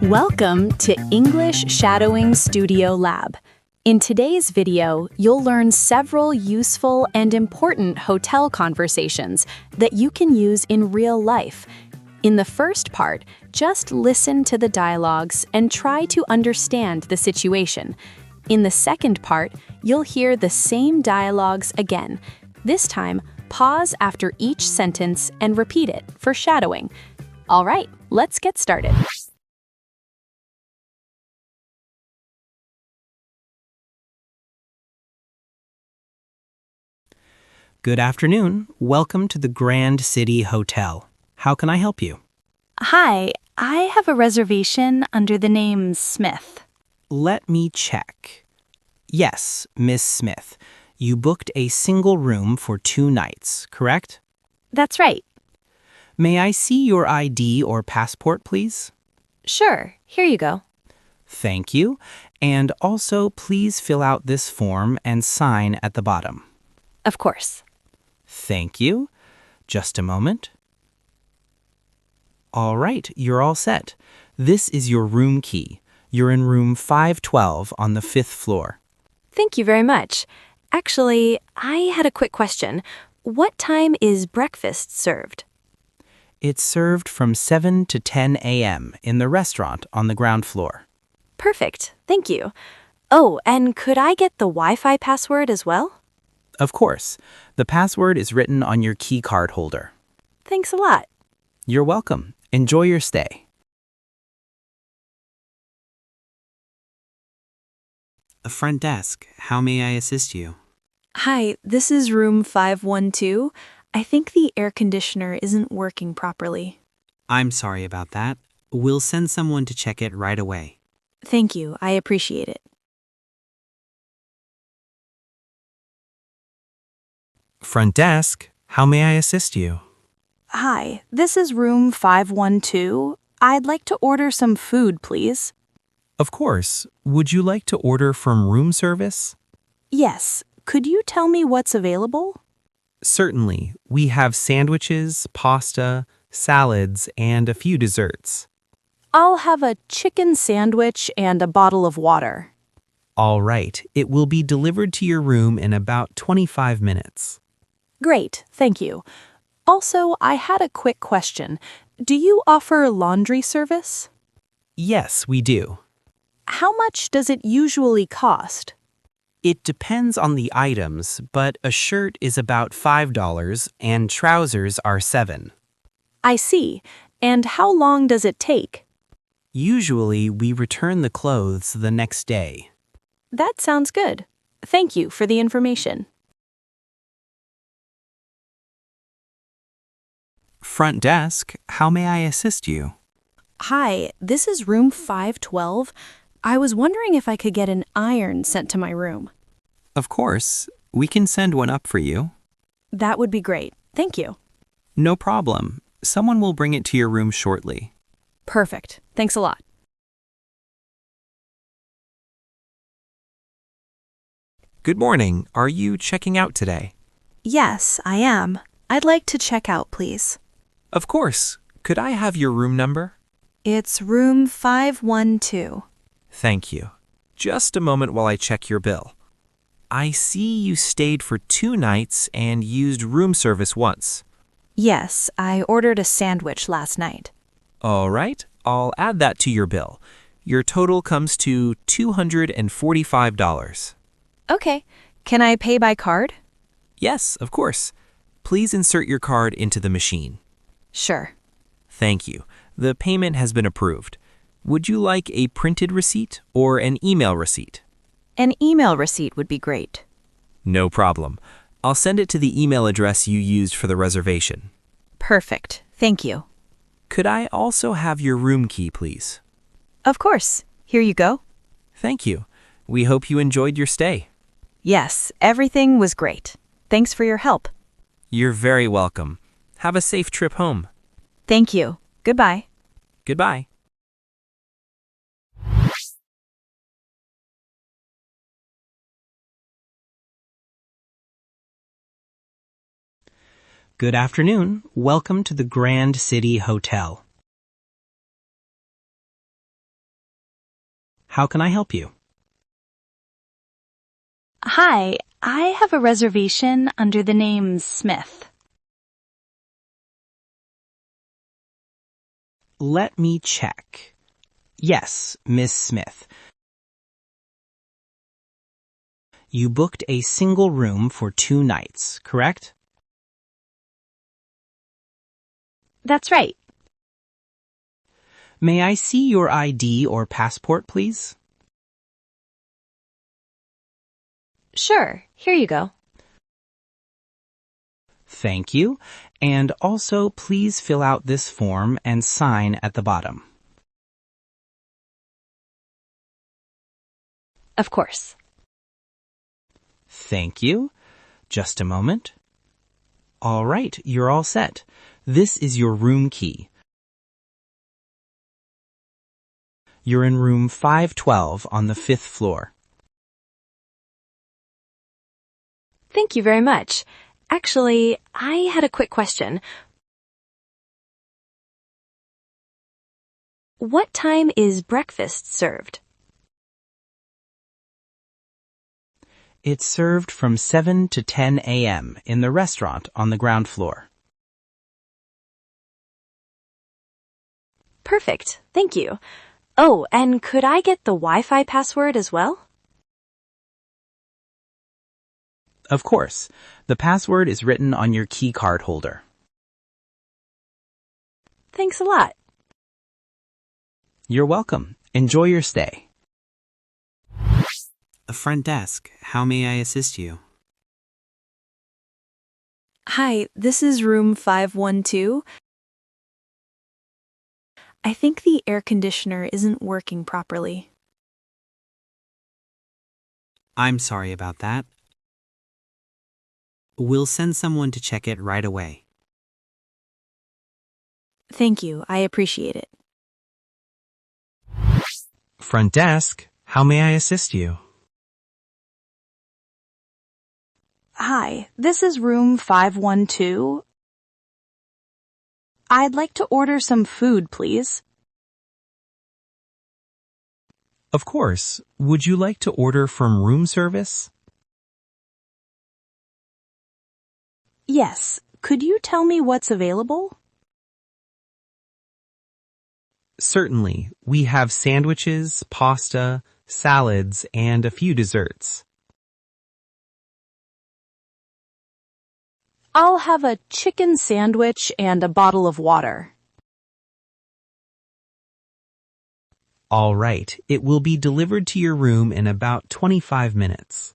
Welcome to English Shadowing Studio Lab. In today's video, you'll learn several useful and important hotel conversations that you can use in real life. In the first part, just listen to the dialogues and try to understand the situation. In the second part, you'll hear the same dialogues again. This time, pause after each sentence and repeat it for shadowing. All right, let's get started. Good afternoon. Welcome to the Grand City Hotel. How can I help you? Hi, I have a reservation under the name Smith. Let me check. Yes, Miss Smith. You booked a single room for 2 nights, correct? That's right. May I see your ID or passport, please? Sure, here you go. Thank you. And also, please fill out this form and sign at the bottom. Of course. Thank you. Just a moment. All right, you're all set. This is your room key. You're in room 512 on the 5th floor. Thank you very much. Actually, I had a quick question. What time is breakfast served? It's served from 7 to 10 a.m. in the restaurant on the ground floor. Perfect, thank you. Oh, and could I get the Wi-Fi password as well? Of course. The password is written on your key card holder. Thanks a lot. You're welcome. Enjoy your stay. The front desk. How may I assist you? Hi, this is room 512. I think the air conditioner isn't working properly. I'm sorry about that. We'll send someone to check it right away. Thank you, I appreciate it. Front desk. How may I assist you? Hi, this is room 512. I'd like to order some food, please. Of course. Would you like to order from room service? Yes, could you tell me what's available? Certainly. We have sandwiches, pasta, salads, and a few desserts. I'll have a chicken sandwich and a bottle of water. All right. It will be delivered to your room in about 25 minutes. Great, thank you. Also, I had a quick question. Do you offer laundry service? Yes, we do. How much does it usually cost? It depends on the items, but a shirt is about $5 and trousers are $7. I see. And how long does it take? Usually, we return the clothes the next day. That sounds good. Thank you for the information. Front desk, how may I assist you? Hi, this is room 512. I was wondering if I could get an iron sent to my room. Of course. We can send one up for you. That would be great. Thank you. No problem. Someone will bring it to your room shortly. Perfect. Thanks a lot. Good morning. Are you checking out today? Yes, I am. I'd like to check out, please. Of course. Could I have your room number? It's room 512. Thank you. Just a moment while I check your bill. I see you stayed for 2 nights and used room service once. Yes, I ordered a sandwich last night. All right, I'll add that to your bill. Your total comes to $245. Okay. Can I pay by card? Yes, of course. Please insert your card into the machine. Sure. Thank you. The payment has been approved. Would you like a printed receipt or an email receipt? An email receipt would be great. No problem. I'll send it to the email address you used for the reservation. Perfect. Thank you. Could I also have your room key, please? Of course. Here you go. Thank you. We hope you enjoyed your stay. Yes, everything was great. Thanks for your help. You're very welcome. Have a safe trip home. Thank you. Goodbye. Goodbye. Good afternoon. Welcome to the Grand City Hotel. How can I help you? Hi, I have a reservation under the name Smith. Let me check. Yes, Miss Smith. You booked a single room for 2 nights, correct? That's right. May I see your ID or passport, please? Sure, here you go. Thank you. And also, please fill out this form and sign at the bottom. Of course. Thank you. Just a moment. All right, you're all set. This is your room key. You're in room 512 on the 5th floor. Thank you very much. Actually, I had a quick question. What time is breakfast served? It's served from 7 to 10 a.m. in the restaurant on the ground floor. Perfect. Thank you. Oh, and could I get the Wi-Fi password as well? Of course, the password is written on your key card holder. Thanks a lot. You're welcome. Enjoy your stay. The front desk. How may I assist you? Hi, this is room 512. I think the air conditioner isn't working properly. I'm sorry about that. We'll send someone to check it right away. Thank you, I appreciate it. Front desk, how may I assist you? Hi, this is room 512. I'd like to order some food, please. Of course. Would you like to order from room service? Yes, could you tell me what's available? Certainly. We have sandwiches, pasta, salads, and a few desserts. I'll have a chicken sandwich and a bottle of water. All right. It will be delivered to your room in about 25 minutes.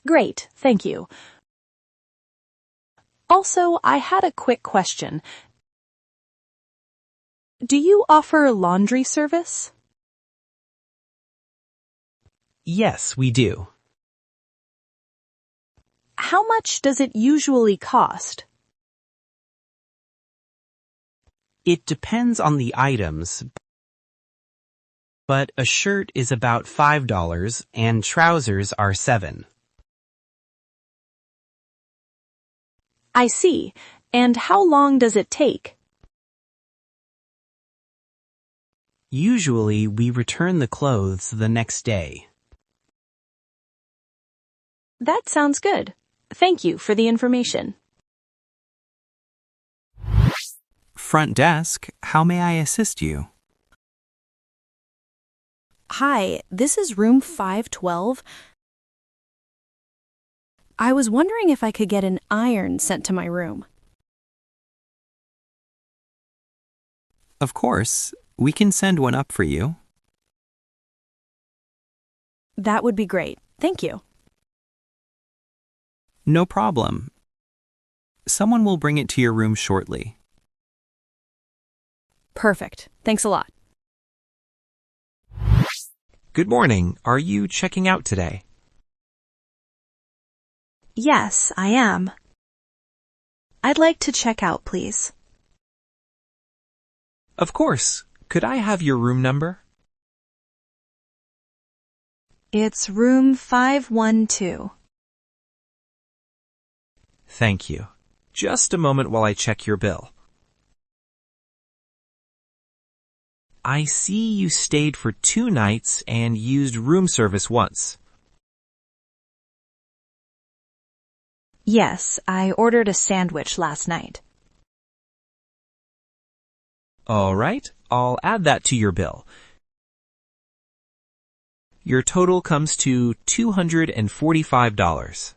Great, thank you. Also, I had a quick question. Do you offer laundry service? Yes, we do. How much does it usually cost? It depends on the items, but a shirt is about $5 and trousers are $7. I see. And how long does it take? Usually, we return the clothes the next day. That sounds good. Thank you for the information. Front desk, how may I assist you? Hi, this is room 512. I was wondering if I could get an iron sent to my room. Of course. We can send one up for you. That would be great. Thank you. No problem. Someone will bring it to your room shortly. Perfect. Thanks a lot. Good morning. Are you checking out today? Yes, I am. I'd like to check out, please. Of course. Could I have your room number? It's room 512. Thank you. Just a moment while I check your bill. I see you stayed for 2 nights and used room service once. Yes, I ordered a sandwich last night. All right, I'll add that to your bill. Your total comes to $245.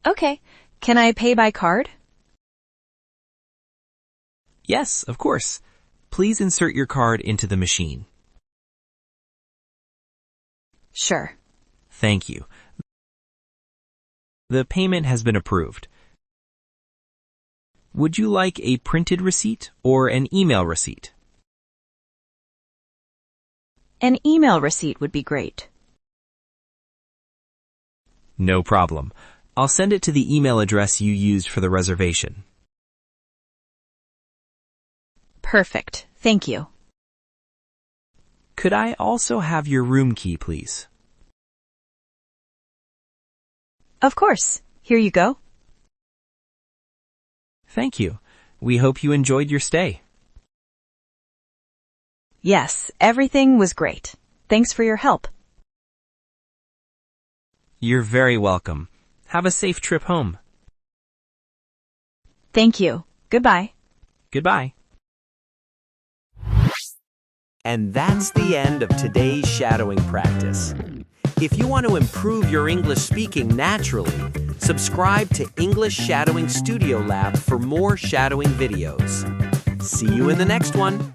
Okay, can I pay by card? Yes, of course. Please insert your card into the machine. Sure. Thank you. The payment has been approved. Would you like a printed receipt or an email receipt? An email receipt would be great. No problem. I'll send it to the email address you used for the reservation. Perfect. Thank you. Could I also have your room key, please? Of course. Here you go. Thank you. We hope you enjoyed your stay. Yes, everything was great. Thanks for your help. You're very welcome. Have a safe trip home. Thank you. Goodbye. Goodbye. And that's the end of today's shadowing practice. If you want to improve your English speaking naturally, subscribe to English Shadowing Studio Lab for more shadowing videos. See you in the next one.